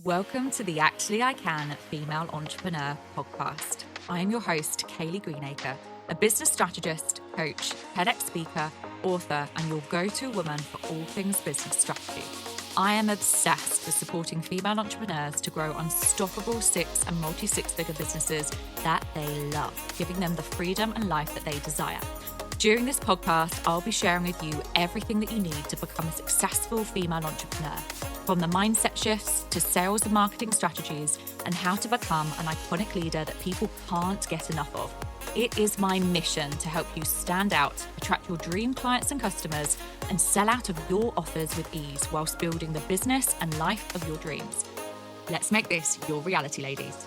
Welcome to the Actually I Can Female Entrepreneur podcast. I am your host, Kaylee Greenacre, a business strategist, coach, TEDx speaker, author, and your go-to woman for all things business strategy. I am obsessed with supporting female entrepreneurs to grow unstoppable six and multi-six-figure businesses that they love, giving them the freedom and life that they desire. During this podcast, I'll be sharing with you everything that you need to become a successful female entrepreneur, from the mindset shifts to sales and marketing strategies, and how to become an iconic leader that people can't get enough of. It is my mission to help you stand out, attract your dream clients and customers, and sell out of your offers with ease whilst building the business and life of your dreams. Let's make this your reality, ladies.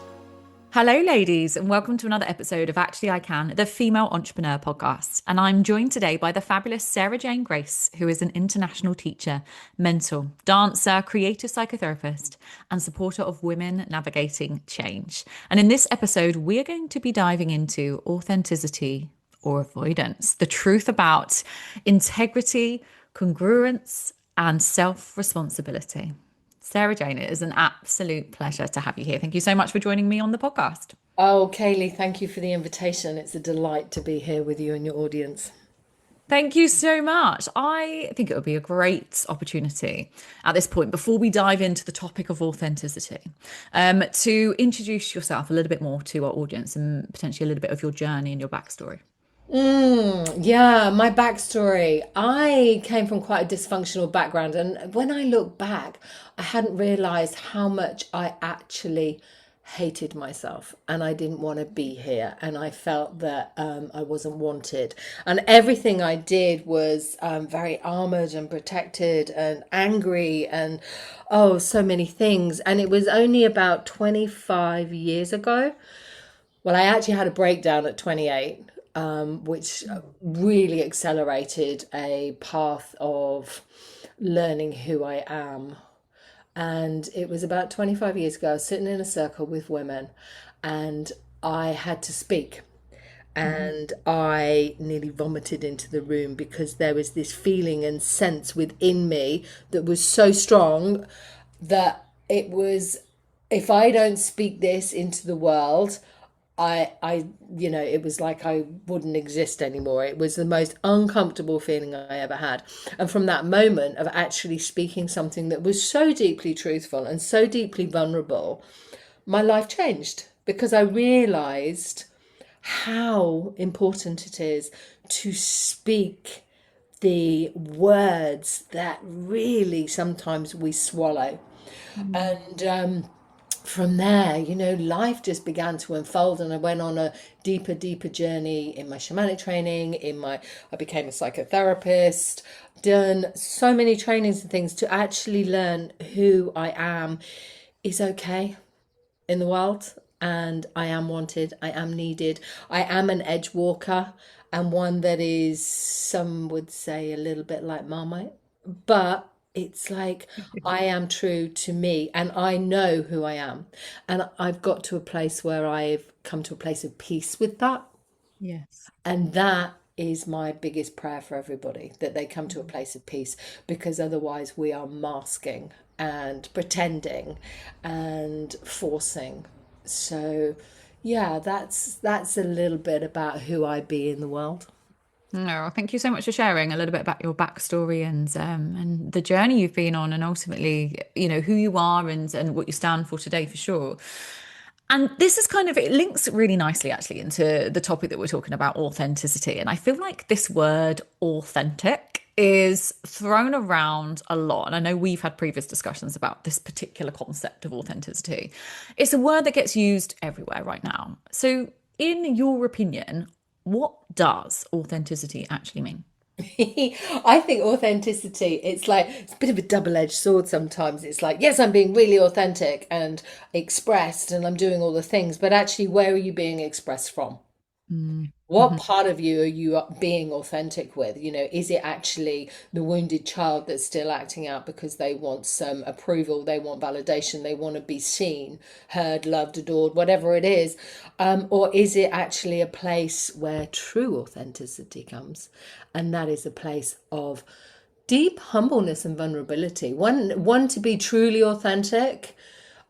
Hello, ladies, and welcome to another episode of Actually I Can, the Female Entrepreneur podcast. And I'm joined today by the fabulous Sarah-Jayne Grace, who is an international teacher, mentor, dancer, creative psychotherapist, and supporter of women navigating change. And in this episode, we are going to be diving into authenticity or avoidance, the truth about integrity, congruence, and self-responsibility. Sarah-Jayne, it is an absolute pleasure to have you here. Thank you so much for joining me on the podcast. Oh, Kaylee, thank you for the invitation. It's a delight to be here with you and your audience. Thank you so much. I think it would be a great opportunity at this point, before we dive into the topic of authenticity, to introduce yourself a little bit more to our audience and potentially a little bit of your journey and your backstory. Yeah, my backstory. I came from quite a dysfunctional background, and when I look back, I hadn't realized how much I actually hated myself, and I didn't want to be here, and I felt that I wasn't wanted, and everything I did was very armored and protected and angry and so many things. And it was only about 25 years ago. Well, I actually had a breakdown at 28. Which really accelerated a path of learning who I am. And it was about 25 years ago. I was sitting in a circle with women and I had to speak. And I nearly vomited into the room because there was this feeling and sense within me that was so strong that it was, if I don't speak this into the world, it was like I wouldn't exist anymore. It was the most uncomfortable feeling I ever had. And from that moment of actually speaking something that was so deeply truthful and so deeply vulnerable, my life changed, because I realized how important it is to speak the words that really sometimes we swallow. And from there, life just began to unfold, and I went on a deeper journey in my shamanic training. I became a psychotherapist, done so many trainings and things to actually learn who I am is okay in the world, and I am wanted, I am needed, I am an edge walker, and one that is, some would say, a little bit like Marmite, but it's like I am true to me and I know who I am. And I've got to a place where I've come to a place of peace with that. Yes. And that is my biggest prayer for everybody, that they come to a place of peace, because otherwise we are masking and pretending and forcing. So yeah, that's a little bit about who I be in the world. No, thank you so much for sharing a little bit about your backstory and the journey you've been on, and ultimately, who you are and what you stand for today, for sure. And this is it links really nicely actually into the topic that we're talking about, authenticity. And I feel like this word authentic is thrown around a lot. And I know we've had previous discussions about this particular concept of authenticity. It's a word that gets used everywhere right now. So in your opinion, what does authenticity actually mean? I think authenticity, it's a bit of a double-edged sword sometimes. It's like, yes, I'm being really authentic and expressed and I'm doing all the things, but actually, where are you being expressed from? What part of you are you being authentic with? Is it actually the wounded child that's still acting out because they want some approval, they want validation, they want to be seen, heard, loved, adored, whatever it is? Or is it actually a place where true authenticity comes? And that is a place of deep humbleness and vulnerability. One to be truly authentic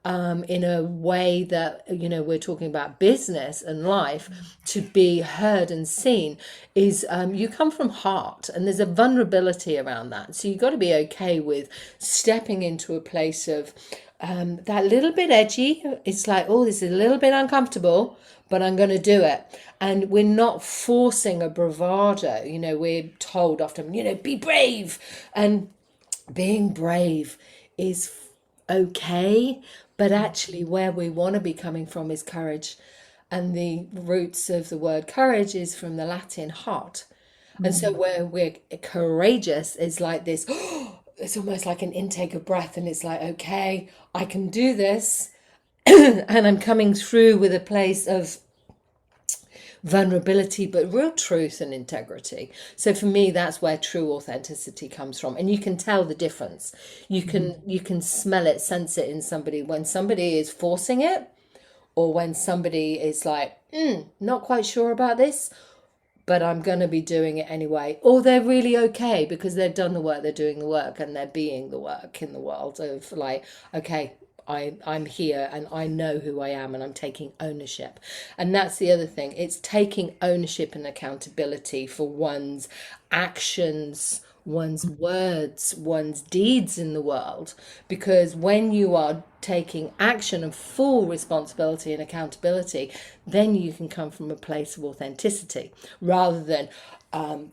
in a way that, we're talking about business and life, to be heard and seen, is you come from heart, and there's a vulnerability around that. So you've got to be okay with stepping into a place of that little bit edgy. It's like, oh, this is a little bit uncomfortable, but I'm going to do it. And we're not forcing a bravado. We're told often, be brave. And being brave is okay, but actually where we want to be coming from is courage. And the roots of the word courage is from the Latin heart. And so where we're courageous is like this, it's almost like an intake of breath, and it's like, okay, I can do this. And I'm coming through with a place of vulnerability, but real truth and integrity. So for me, that's where true authenticity comes from. And you can tell the difference. You can smell it, sense it in somebody when somebody is forcing it, or when somebody is like, not quite sure about this, but I'm going to be doing it anyway. Or they're really okay because they've done the work, they're doing the work, and they're being the work in the world of like, okay, I'm here and I know who I am, and I'm taking ownership. And that's the other thing. It's taking ownership and accountability for one's actions, one's words, one's deeds in the world. Because when you are taking action and full responsibility and accountability, then you can come from a place of authenticity rather than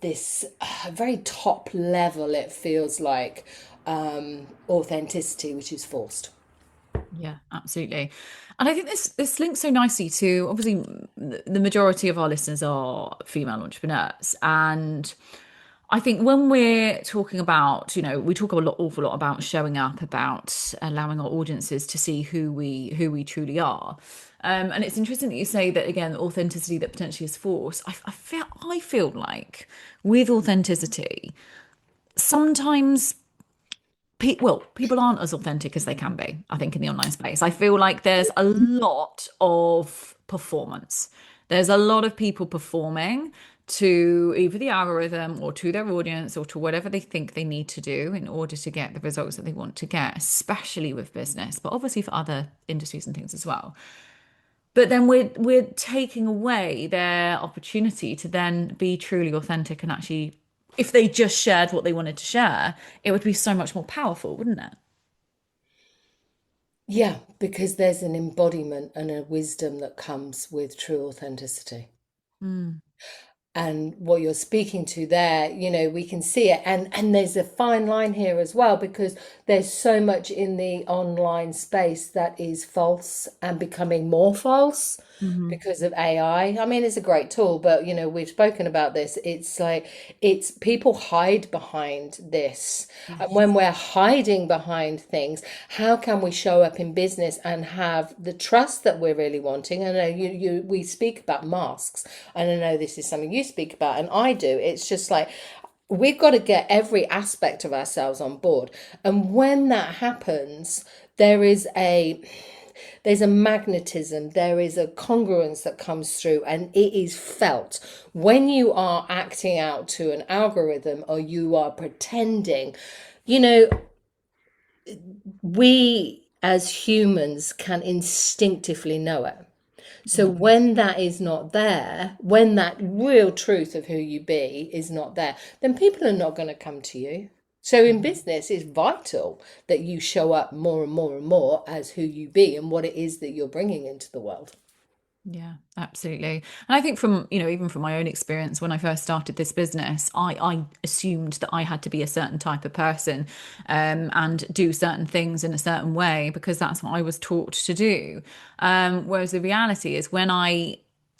this very top level, it feels like, authenticity, which is forced. Yeah, absolutely. And I think this links so nicely to, obviously, the majority of our listeners are female entrepreneurs. And I think when we're talking about, we talk awful lot about showing up, about allowing our audiences to see who we truly are. And it's interesting that you say that, again, authenticity that potentially is forced. I feel like with authenticity, sometimes people aren't as authentic as they can be, I think, in the online space. I feel like there's a lot of performance. There's a lot of people performing to either the algorithm or to their audience or to whatever they think they need to do in order to get the results that they want to get, especially with business, but obviously for other industries and things as well. But then we're taking away their opportunity to then be truly authentic, and actually, if they just shared what they wanted to share, it would be so much more powerful, wouldn't it? Yeah, because there's an embodiment and a wisdom that comes with true authenticity. Mm. And what you're speaking to there, we can see it. And there's a fine line here as well, because there's so much in the online space that is false and becoming more false Hmm. because of AI. I mean, it's a great tool, but we've spoken about this. It's like, it's people hide behind this. And Yes. when we're hiding behind things, how can we show up in business and have the trust that we're really wanting? I know we speak about masks, and I know this is something you speak about, and I do. It's just like, we've got to get every aspect of ourselves on board. And when that happens, there is a there's a magnetism, there is a congruence that comes through, and it is felt. When you are acting out to an algorithm or you are pretending, you know, we as humans can instinctively know it. So when that is not there, when that real truth of who you be is not there, then people are not going to come to you. So in business, it's vital that you show up more and more and more as who you be and what it is that you're bringing into the world. Yeah, absolutely. And I think from, even from my own experience, when I first started this business, I assumed that I had to be a certain type of person, and do certain things in a certain way because that's what I was taught to do. Whereas the reality is when I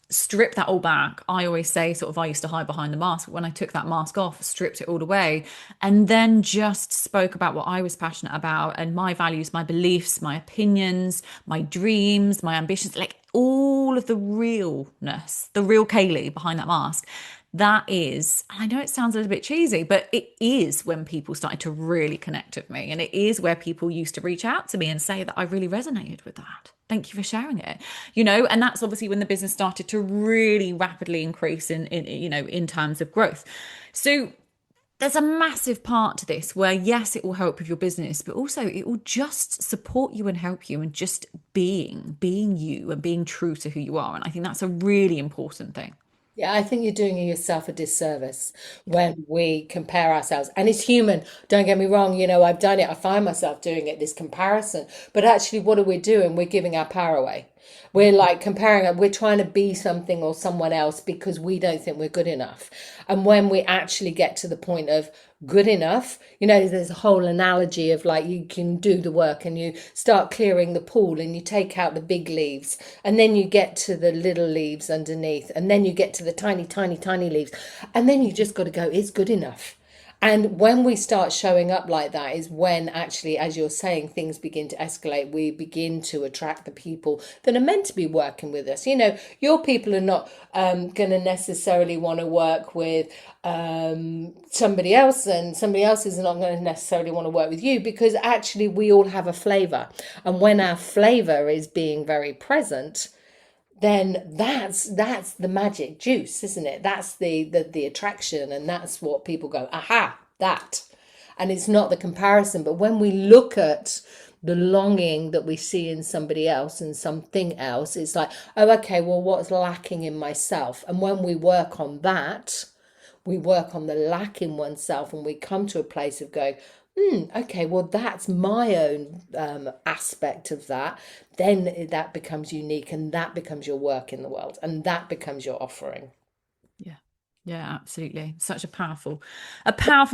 strip that all back, I always say sort of I used to hide behind the mask. When I took that mask off, stripped it all away, and then just spoke about what I was passionate about and my values, my beliefs, my opinions, my dreams, my ambitions, like all of the realness, the real Kaylee behind that mask. That is, and I know it sounds a little bit cheesy, but it is when people started to really connect with me. And it is where people used to reach out to me and say that I really resonated with that. Thank you for sharing it. And that's obviously when the business started to really rapidly increase in terms of growth. So there's a massive part to this where, yes, it will help with your business, but also it will just support you and help you and just being you and being true to who you are. And I think that's a really important thing. Yeah, I think you're doing yourself a disservice when we compare ourselves. And it's human. Don't get me wrong. I've done it. I find myself doing it, this comparison. But actually, what are we doing? We're giving our power away. We're like comparing it. We're trying to be something or someone else because we don't think we're good enough. And when we actually get to the point of good enough, there's a whole analogy of like you can do the work and you start clearing the pool and you take out the big leaves and then you get to the little leaves underneath and then you get to the tiny, tiny, tiny leaves. And then you just got to go, it's good enough. And when we start showing up like that is when actually, as you're saying, things begin to escalate. We begin to attract the people that are meant to be working with us. Your people are not going to necessarily want to work with somebody else, and somebody else is not going to necessarily want to work with you, because actually we all have a flavor. And when our flavor is being very present, then that's the magic juice, isn't it? That's the attraction, and that's what people go, aha, that. And it's not the comparison, but when we look at the longing that we see in somebody else and something else, it's like, oh, okay, well, what's lacking in myself? And when we work on that, we work on the lack in oneself, and we come to a place of going, okay, well, that's my own aspect of that. Then that becomes unique, and that becomes your work in the world, and that becomes your offering. Yeah. Yeah, absolutely. Such a powerful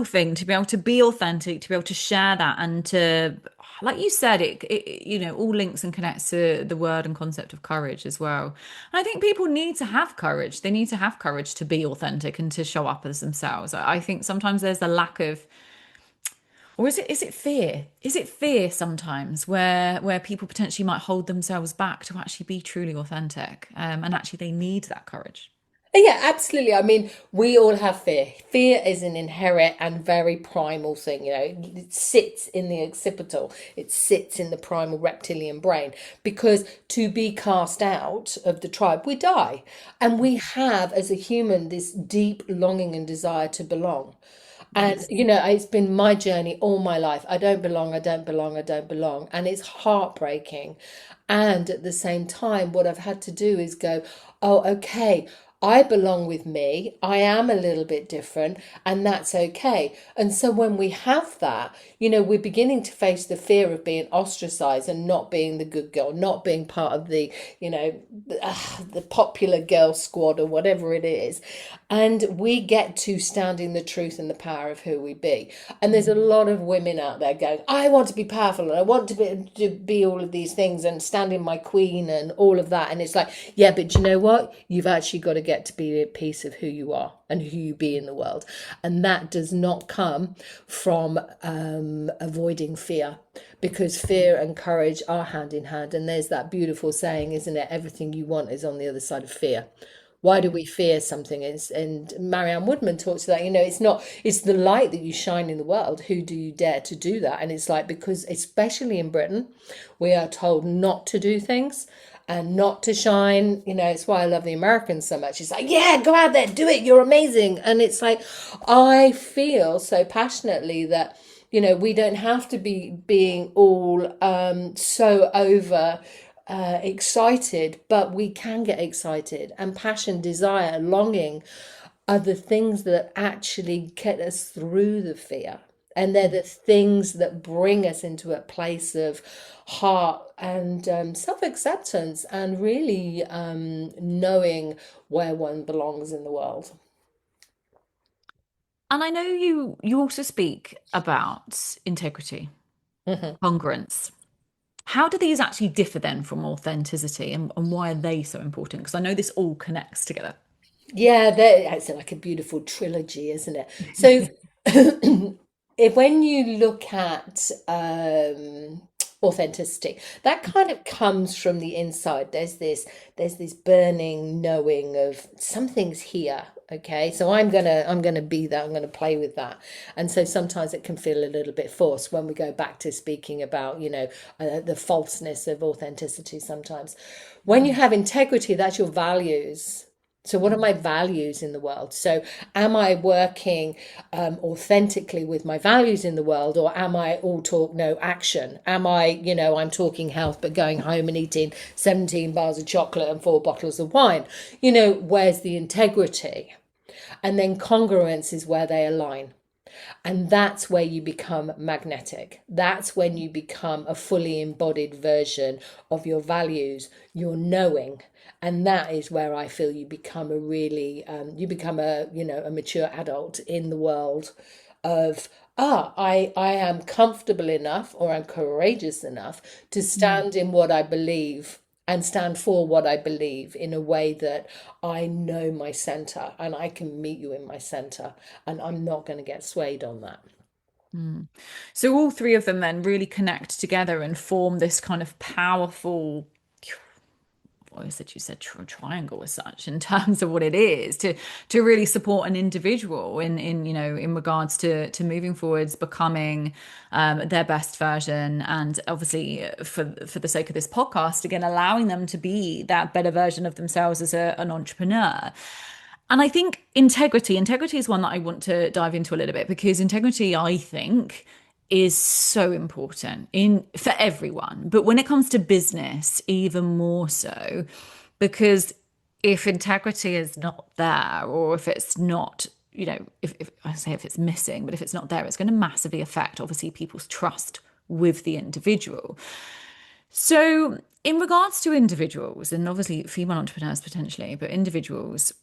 thing to be able to be authentic, to be able to share that, and to, like you said, it all links and connects to the word and concept of courage as well. And I think people need to have courage. They need to have courage to be authentic and to show up as themselves. I think sometimes there's a lack of, or is it fear? Is it fear sometimes where people potentially might hold themselves back to actually be truly authentic, and actually they need that courage. Yeah, absolutely. I mean, we all have fear. Fear is an inherent and very primal thing. It sits in the occipital, it sits in the primal reptilian brain, because to be cast out of the tribe, we die. And we have, as a human, this deep longing and desire to belong. And, Yes. it's been my journey all my life. I don't belong, I don't belong, I don't belong. And it's heartbreaking. And at the same time, what I've had to do is go, oh, okay, I belong with me. I am a little bit different, and that's okay. And so when we have that, we're beginning to face the fear of being ostracized and not being the good girl, not being part of the popular girl squad or whatever it is. And we get to stand in the truth and the power of who we be. And there's a lot of women out there going, I want to be powerful and I want to be all of these things and stand in my queen and all of that. And it's like, yeah, but you know what? You've actually got to get to be a piece of who you are and who you be in the world. And that does not come from avoiding fear, because fear and courage are hand in hand. And there's that beautiful saying, isn't it? Everything you want is on the other side of fear. Why do we fear something? And Marianne Woodman talks about, it's the light that you shine in the world. Who do you dare to do that? And it's like, because especially in Britain, we are told not to do things and not to shine. It's why I love the Americans so much. It's like, yeah, go out there, do it. You're amazing. And it's like, I feel so passionately that, we don't have to be being all so over excited, but we can get excited. And passion, desire, longing are the things that actually get us through the fear. And they're the things that bring us into a place of heart and self-acceptance and really knowing where one belongs in the world. And I know you also speak about integrity, Mhm. congruence. How do these actually differ then from authenticity, and why are they so important? Because I know this all connects together. Yeah, it's like a beautiful trilogy, isn't it? So when you look at authenticity, that kind of comes from the inside. There's this burning knowing of something's here. Okay, so I'm gonna be that. I'm gonna play with that, and so sometimes it can feel a little bit forced when we go back to speaking about the falseness of authenticity. Sometimes, when you have integrity, that's your values. So, what are my values in the world? So, am I working authentically with my values in the world, or am I all talk, no action? Am I, I'm talking health, but going home and eating 17 bars of chocolate and 4 bottles of wine? Where's the integrity? And then congruence is where they align. And that's where you become magnetic. That's when you become a fully embodied version of your values, your knowing. And that is where I feel you become a really, you become a mature adult in the world of, I am comfortable enough, or I'm courageous enough to stand in what I believe and stand for what I believe in a way that I know my center and I can meet you in my center, and I'm not going to get swayed on that. So all three of them then really connect together and form this kind of powerful, what is it you said, triangle as such, in terms of what it is to really support an individual in regards to moving forwards, becoming their best version, and obviously for the sake of this podcast, again, allowing them to be that better version of themselves as an entrepreneur. And I think integrity is one that I want to dive into a little bit, because integrity, I think, is so important for everyone, but when it comes to business, even more so, because if integrity is not there, or if it's not, if I say if it's missing, but if it's not there, it's going to massively affect, obviously, people's trust with the individual. So in regards to individuals, and obviously female entrepreneurs potentially, but individuals,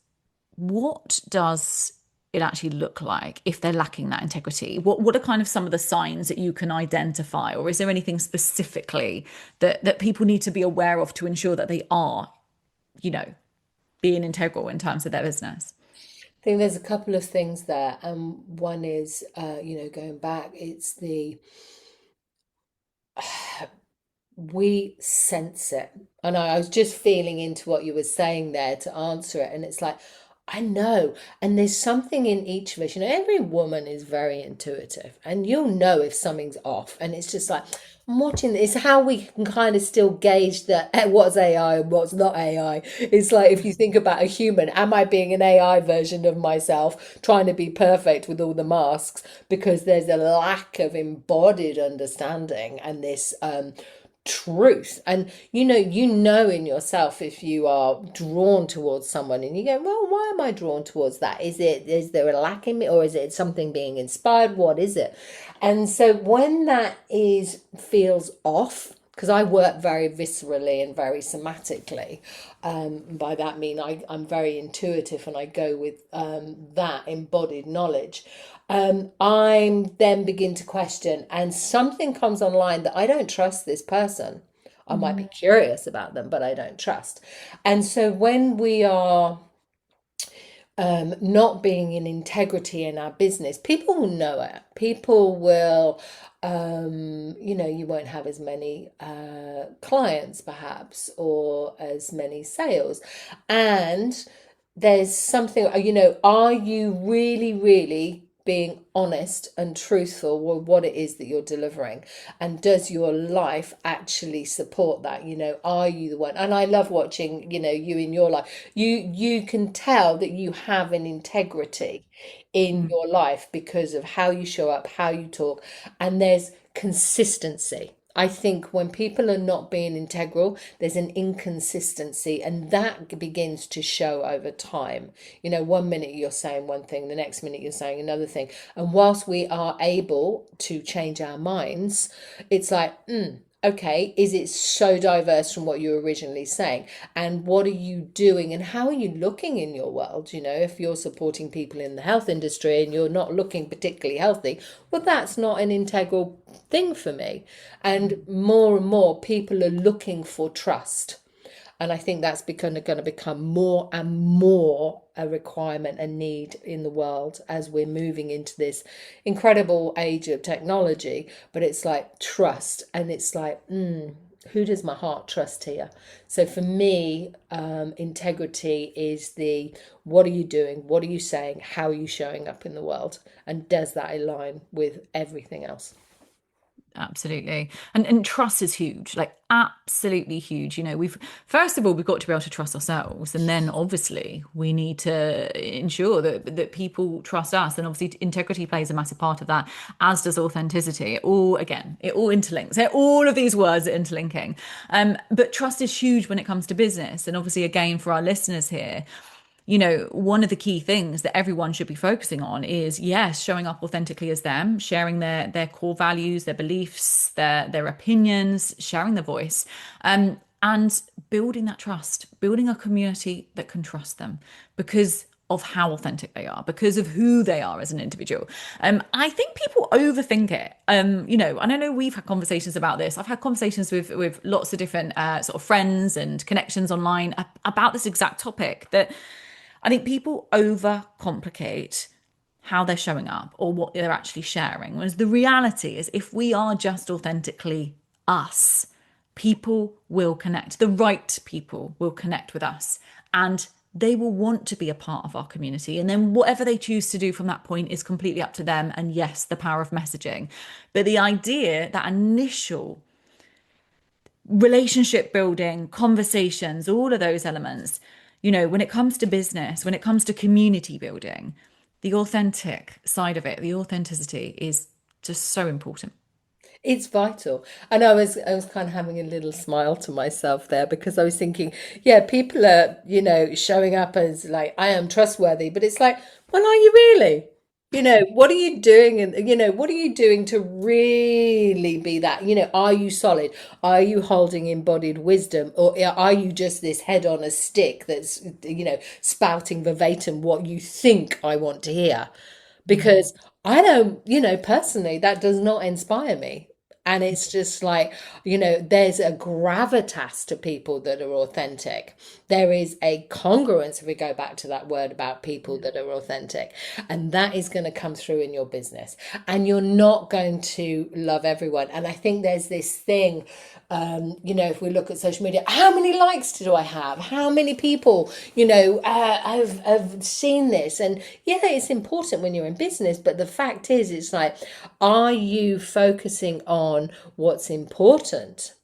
what does it actually look like if they're lacking that integrity? What are kind of some of the signs that you can identify, or is there anything specifically that people need to be aware of to ensure that they are, being integral in terms of their business? I think there's a couple of things there. One is, going back, it's we sense it. And I was just feeling into what you were saying there to answer it. And it's like, I know. And there's something in each of us. Every woman is very intuitive, and you'll know if something's off. And it's just like, I'm watching this. It's how we can kind of still gauge that what's AI and what's not AI. It's like, if you think about a human, am I being an AI version of myself, trying to be perfect with all the masks? Because there's a lack of embodied understanding and this truth. And you know in yourself if you are drawn towards someone, and you go, well, why am I drawn towards that? Is there a lack in me, or is it something being inspired? What is it? And so when that feels off, because I work very viscerally and very somatically, by that mean I'm very intuitive, and I go with that embodied knowledge. I'm then begin to question, and something comes online that I don't trust this person. I might be curious about them, but I don't trust. And so when we are not being in integrity in our business, people will know it. People will, you won't have as many clients perhaps, or as many sales. And there's something, are you really, really being honest and truthful with what it is that you're delivering? And does your life actually support that? Are you the one? And I love watching, you in your life. You can tell that you have an integrity in your life because of how you show up, how you talk, and there's consistency. I think when people are not being integral, there's an inconsistency, and that begins to show over time. 1 minute you're saying one thing, the next minute you're saying another thing. And whilst we are able to change our minds, it's like, okay, is it so diverse from what you were originally saying? And what are you doing, and how are you looking in your world? If you're supporting people in the health industry and you're not looking particularly healthy, well, that's not an integral thing for me. And more people are looking for trust. And I think that's going to become more and more a requirement and need in the world as we're moving into this incredible age of technology. But it's like trust, and it's like, who does my heart trust here? So for me, integrity is what are you doing? What are you saying? How are you showing up in the world? And does that align with everything else? Absolutely. And trust is huge, like absolutely huge. We've first of all, we've got to be able to trust ourselves. And then obviously we need to ensure that people trust us. And obviously integrity plays a massive part of that, as does authenticity. It all interlinks. All of these words are interlinking. But trust is huge when it comes to business. And obviously, again, for our listeners here, one of the key things that everyone should be focusing on is, yes, showing up authentically as them, sharing their core values, their beliefs, their opinions, sharing their voice, and building that trust, building a community that can trust them because of how authentic they are, because of who they are as an individual. I think people overthink it. And I know we've had conversations about this. I've had conversations with lots of different sort of friends and connections online about this exact topic, that I think people overcomplicate how they're showing up or what they're actually sharing. Whereas the reality is, if we are just authentically us, people will connect. The right people will connect with us, and they will want to be a part of our community. And then whatever they choose to do from that point is completely up to them. And yes, the power of messaging. But the idea, that initial relationship building, conversations, all of those elements, when it comes to business, when it comes to community building, the authentic side of it, the authenticity is just so important. It's vital. And I was kind of having a little smile to myself there, because I was thinking, yeah, people are, showing up as like, I am trustworthy, but it's like, well, are you really? What are you doing? And, what are you doing to really be that? Are you solid? Are you holding embodied wisdom? Or are you just this head on a stick that's, spouting verbatim what you think I want to hear? Because I don't, personally, that does not inspire me. And it's just like, there's a gravitas to people that are authentic. There is a congruence, if we go back to that word about people that are authentic. And that is going to come through in your business. And you're not going to love everyone. And I think there's this thing, if we look at social media, how many likes do I have? How many people, have seen this? And yeah, it's important when you're in business. But the fact is, it's like, are you focusing on what's important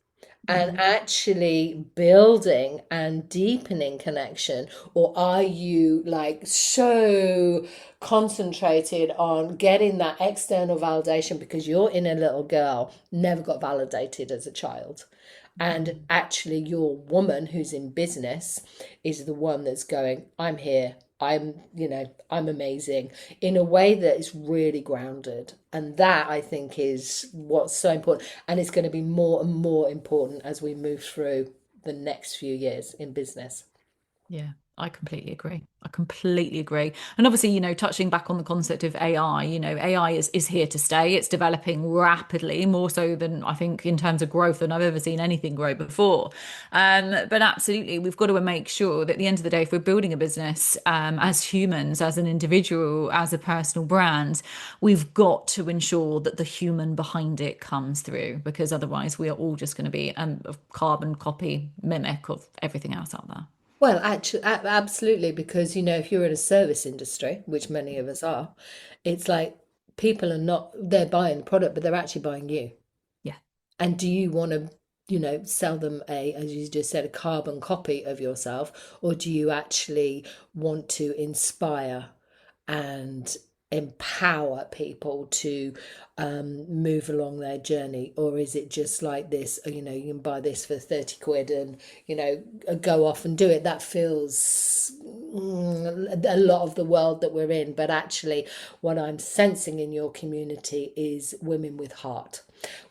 and actually building and deepening connection? Or are you like so concentrated on getting that external validation because your inner little girl never got validated as a child? And actually your woman who's in business is the one that's going, I'm here, I'm amazing, in a way that is really grounded. And that, I think, is what's so important. And it's going to be more and more important as we move through the next few years in business. Yeah, I completely agree. I completely agree. And obviously, touching back on the concept of AI, AI is here to stay. It's developing rapidly, more so than I think in terms of growth than I've ever seen anything grow before. But absolutely, we've got to make sure that at the end of the day, if we're building a business as humans, as an individual, as a personal brand, we've got to ensure that the human behind it comes through, because otherwise we are all just going to be a carbon copy mimic of everything else out there. Well, actually, absolutely, because if you're in a service industry, which many of us are, it's like people are not, they're buying the product, but they're actually buying you. Yeah. And do you want to, sell them as you just said, a carbon copy of yourself, or do you actually want to inspire and empower people to move along their journey? Or is it just like this, you can buy this for 30 quid and, go off and do it? That feels a lot of the world that we're in. But actually, what I'm sensing in your community is women with heart,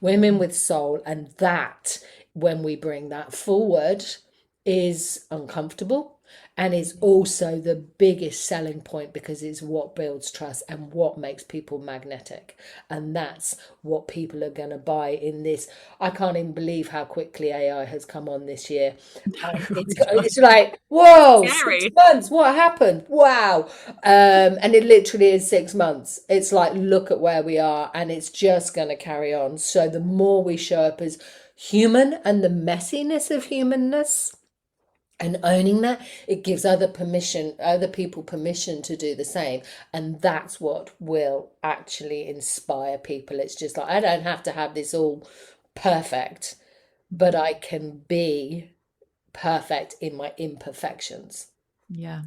women with soul. And that, when we bring that forward, is uncomfortable. And it's also the biggest selling point, because it's what builds trust and what makes people magnetic. And that's what people are going to buy in this. I can't even believe how quickly AI has come on this year. It's like, whoa, Scary. 6 months, what happened? Wow. And it literally is 6 months. It's like, look at where we are, and it's just going to carry on. So the more we show up as human and the messiness of humanness, And owning that, it gives other people permission to do the same. And that's what will actually inspire people. It's just like, I don't have to have this all perfect, but I can be perfect in my imperfections. Yeah.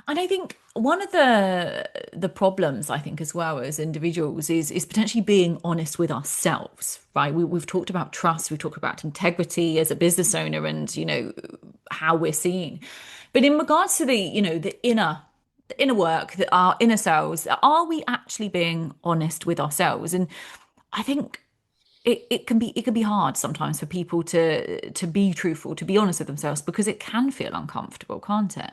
And I think one of the problems, I think, as well as individuals is potentially being honest with ourselves, right? We've talked about trust, we've talked about integrity as a business owner, and how we're seen. But in regards to the inner work, our inner selves, are we actually being honest with ourselves? And I think it can be hard sometimes for people to be truthful, to be honest with themselves, because it can feel uncomfortable, can't it?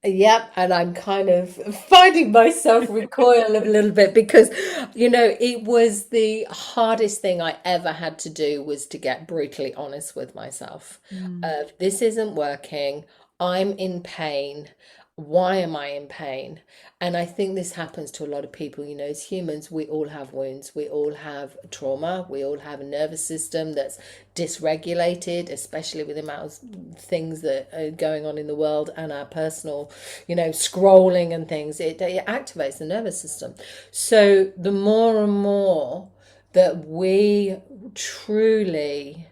Yep, and I'm kind of finding myself recoil a little bit because, it was the hardest thing I ever had to do was to get brutally honest with myself. Mm. This isn't working. I'm in pain. Why am I in pain? And I think this happens to a lot of people. As humans, we all have wounds. We all have trauma. We all have a nervous system that's dysregulated, especially with the amount of things that are going on in the world and our personal, scrolling and things. It activates the nervous system. So the more and more that we truly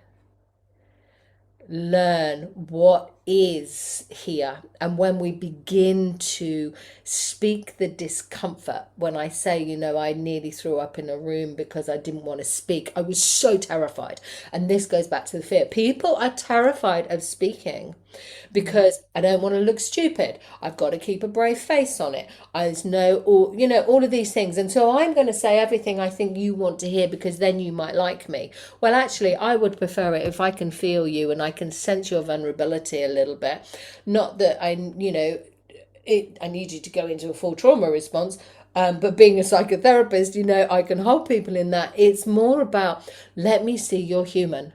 learn what is here, and when we begin to speak the discomfort, when I say, I nearly threw up in a room because I didn't want to speak, I was so terrified. And this goes back to the fear. People are terrified of speaking because I don't want to look stupid. I've got to keep a brave face on it. There's no, all of these things. And so I'm going to say everything I think you want to hear because then you might like me. Well, actually, I would prefer it if I can feel you and I can sense your vulnerability a little bit. Not that I need you to go into a full trauma response. But being a psychotherapist, I can hold people in that. It's more about, let me see you're human.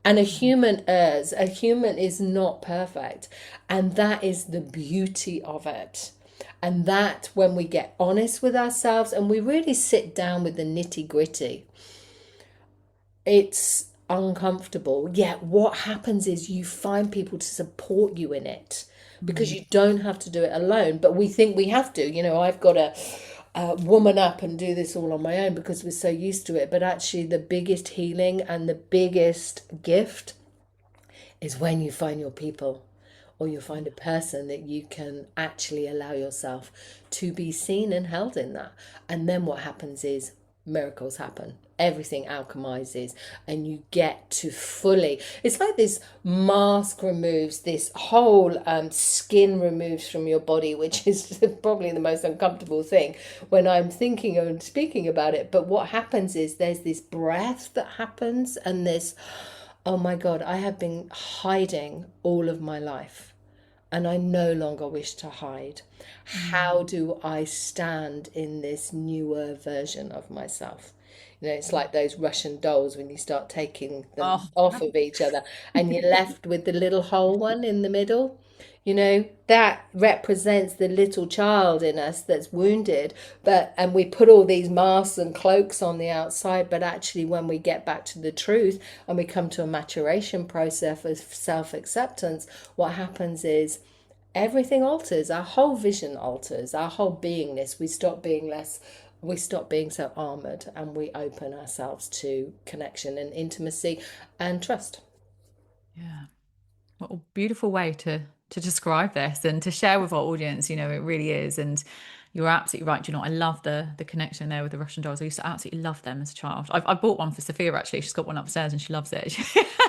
And a human is not perfect. And that is the beauty of it. And that when we get honest with ourselves and we really sit down with the nitty gritty, it's uncomfortable. Yet what happens is you find people to support you in it because you don't have to do it alone. But we think we have to. I've got to woman up and do this all on my own because we're so used to it. But actually, the biggest healing and the biggest gift is when you find your people, or you find a person that you can actually allow yourself to be seen and held in that. And then what happens is miracles happen. Everything alchemizes and you get to fully, it's like this mask removes, this whole skin removes from your body, which is probably the most uncomfortable thing when I'm thinking and speaking about it. But what happens is there's this breath that happens and this, oh my God, I have been hiding all of my life and I no longer wish to hide. How do I stand in this newer version of myself? It's like those Russian dolls when you start taking them Oh, off of each other and you're left with the little whole one in the middle. That represents the little child in us that's wounded, and we put all these masks and cloaks on the outside, but actually when we get back to the truth and we come to a maturation process of self-acceptance, what happens is everything alters, our whole vision alters, our whole beingness. We stop being so armored and we open ourselves to connection and intimacy and trust. yeah. What a beautiful way to describe this and to share with our audience. It really is. And you're absolutely right. I love the connection there with the Russian dolls. I used to absolutely love them as a child. I bought one for Sophia actually. She's got one upstairs and she loves it.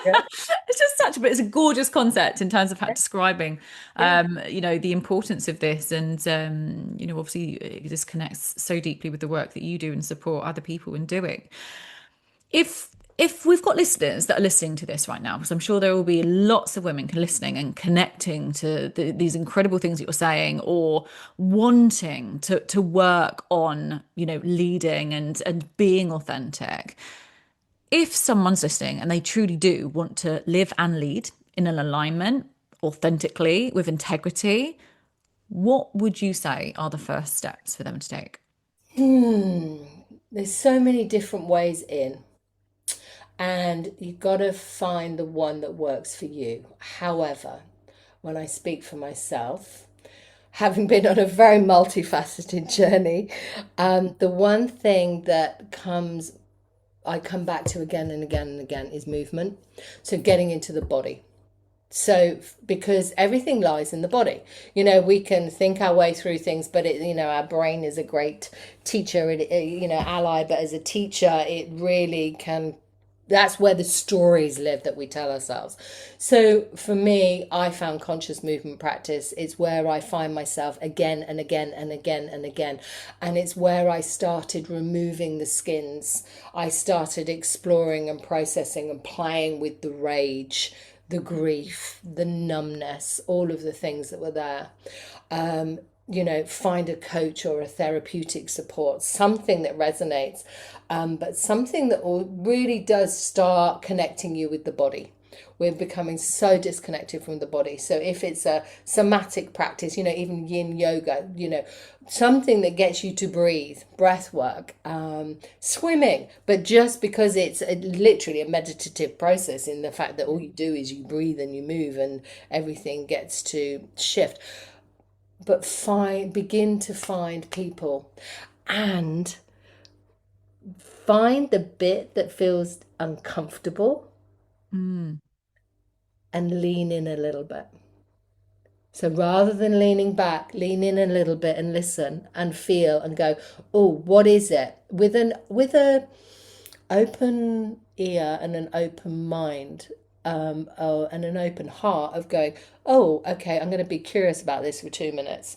Yeah, It's just but it's a gorgeous concept in terms of how describing, yeah. the importance of this. And, obviously this connects so deeply with the work that you do and support other people in doing. If we've got listeners that are listening to this right now, because I'm sure there will be lots of women listening and connecting to these incredible things that you're saying, or wanting to work on, leading and being authentic. If someone's listening and they truly do want to live and lead in an alignment, authentically, with integrity, what would you say are the first steps for them to take? There's so many different ways in. and you've got to find the one that works for you. However, when I speak for myself, having been on a very multifaceted journey, the one thing that I come back to again and again and again is movement. So getting into the body. So because everything lies in the body, we can think our way through things, but our brain is a great teacher, ally, but as a teacher, it really can, that's where the stories live that we tell ourselves. So for me, I found conscious movement practice. It's where I find myself again and again and again and again. And it's where I started removing the skins. I started exploring and processing and playing with the rage, the grief, the numbness, all of the things that were there. Find a coach or a therapeutic support, something that resonates, but something that really does start connecting you with the body. We're becoming so disconnected from the body. So if it's a somatic practice, even yin yoga, something that gets you to breathe, breath work, swimming, but just because it's literally a meditative process in the fact that all you do is you breathe and you move and everything gets to shift. But begin to find people and find the bit that feels uncomfortable and lean in a little bit. So rather than leaning back, lean in a little bit and listen and feel and go, oh, what is it? With a open ear and an open mind, and an open heart of going, oh, okay, I'm going to be curious about this for 2 minutes.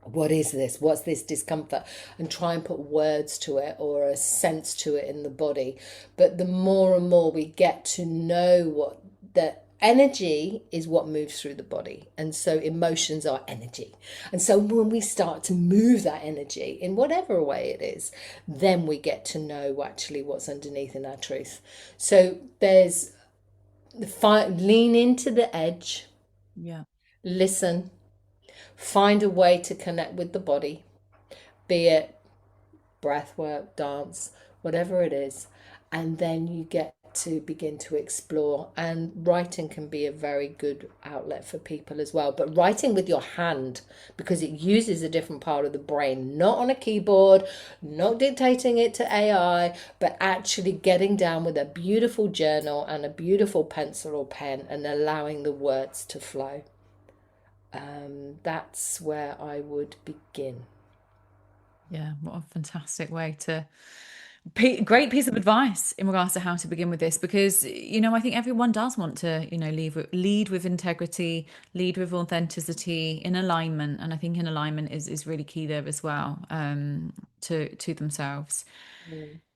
What is this? What's this discomfort? And try and put words to it or a sense to it in the body. But the more and more we get to know what the energy is, what moves through the body. And so emotions are energy. And so when we start to move that energy in whatever way it is, then we get to know actually what's underneath in our truth. So there's lean into the edge. Yeah. Listen. Find a way to connect with the body, be it breath work, dance, whatever it is, and then you get to begin to explore. And writing can be a very good outlet for people as well, but writing with your hand, because it uses a different part of the brain, not on a keyboard, not dictating it to AI, but actually getting down with a beautiful journal and a beautiful pencil or pen and allowing the words to flow. That's where I would begin. Yeah, what a fantastic way to, great piece of advice in regards to how to begin with this, because I think everyone does want to lead with integrity, lead with authenticity, in alignment, and I think in alignment is really key there as well, to themselves.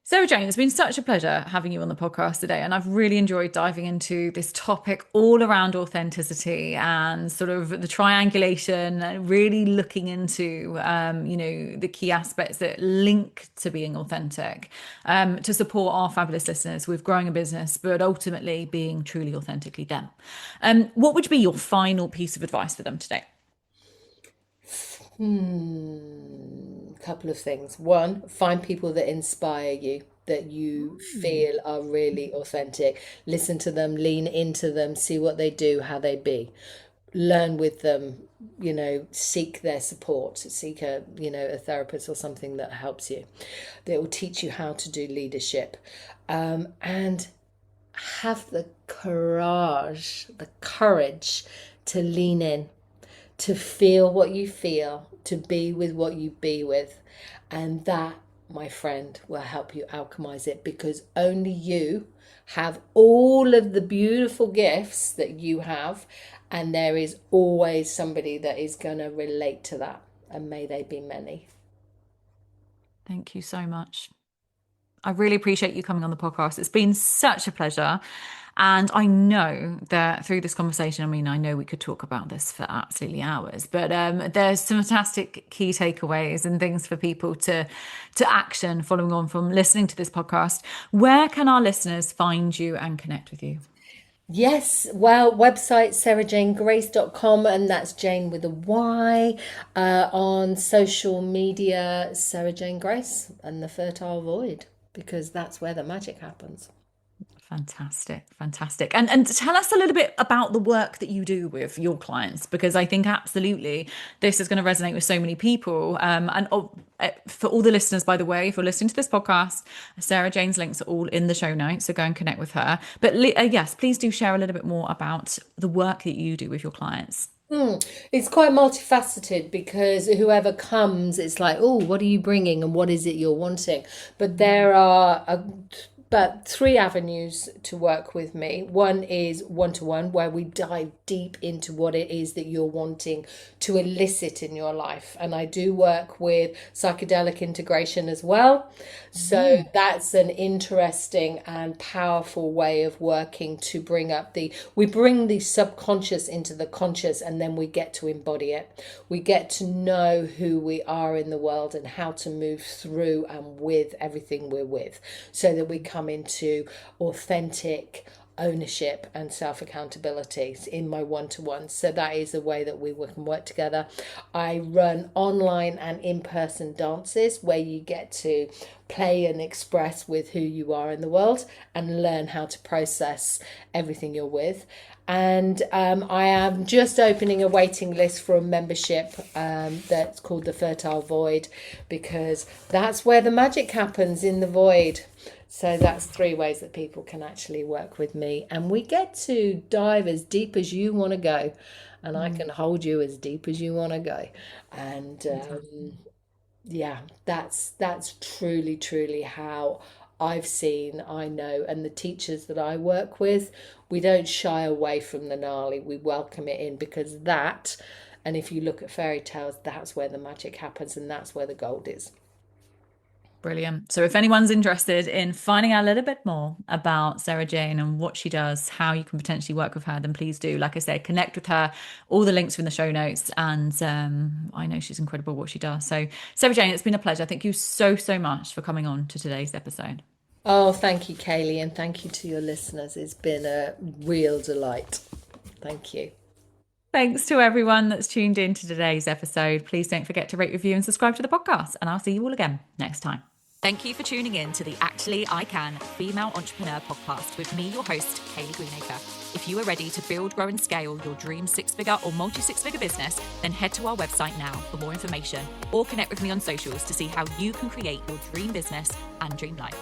Sarah-Jayne, it's been such a pleasure having you on the podcast today, and I've really enjoyed diving into this topic all around authenticity and sort of the triangulation, and really looking into, the key aspects that link to being authentic, to support our fabulous listeners with growing a business, but ultimately being truly authentically them. What would be your final piece of advice for them today? Couple of things. One, find people that inspire you, that you feel are really authentic. Listen to them, lean into them, see what they do, how they be. Learn with them, seek their support, seek a therapist or something that helps you, that will teach you how to do leadership. And have the courage to lean in, to feel what you feel, to be with what you be with. And that, my friend, will help you alchemize it, because only you have all of the beautiful gifts that you have. And there is always somebody that is going to relate to that. And may they be many. Thank you so much. I really appreciate you coming on the podcast. It's been such a pleasure. And I know that through this conversation, I know we could talk about this for absolutely hours, but there's some fantastic key takeaways and things for people to action following on from listening to this podcast. Where can our listeners find you and connect with you? Yes, well, website sarahjanegrace.com, and that's Jane with a Y. On social media, Sarah-Jayne Grace and the Fertile Void, because that's where the magic happens. Fantastic. And tell us a little bit about the work that you do with your clients, because I think absolutely this is going to resonate with so many people. For all the listeners, by the way, if you're listening to this podcast, Sarah-Jayne's links are all in the show notes, so go and connect with her. But yes, please do share a little bit more about the work that you do with your clients. It's quite multifaceted because whoever comes, it's like, oh, what are you bringing and what is it you're wanting? But there are about 3 avenues to work with me. One is one-to-one, where we dive deep into what it is that you're wanting to elicit in your life. And I do work with psychedelic integration as well. So that's an interesting and powerful way of working to bring up we bring the subconscious into the conscious, and then we get to embody it. We get to know who we are in the world and how to move through and with everything we're with, so that we come into authentic ownership and self-accountability in my one-to-one. So that is a way that we can work together. I run online and in-person dances where you get to play and express with who you are in the world and learn how to process everything you're with. And I am just opening a waiting list for a membership that's called the Fertile Void, because that's where the magic happens, in the void. So that's 3 ways that people can actually work with me, and we get to dive as deep as you want to go, and I can hold you as deep as you want to go. And that's truly how I've seen, I know, and the teachers that I work with, we don't shy away from the gnarly. We welcome it in, because and if you look at fairy tales, that's where the magic happens, and that's where the gold is. Brilliant. So if anyone's interested in finding out a little bit more about Sarah-Jayne and what she does, how you can potentially work with her, then please do, like I said, connect with her. All the links are in the show notes. And I know she's incredible what she does. So Sarah-Jayne, it's been a pleasure. Thank you so much for coming on to today's episode. Oh, thank you, Kaylee. And thank you to your listeners. It's been a real delight. Thank you. Thanks to everyone that's tuned in to today's episode. Please don't forget to rate, review and subscribe to the podcast. And I'll see you all again next time. Thank you for tuning in to the Actually I Can Female Entrepreneur Podcast with me, your host, Kaylee Greenacre. If you are ready to build, grow and scale your dream 6-figure or multi-6-figure business, then head to our website now for more information, or connect with me on socials to see how you can create your dream business and dream life.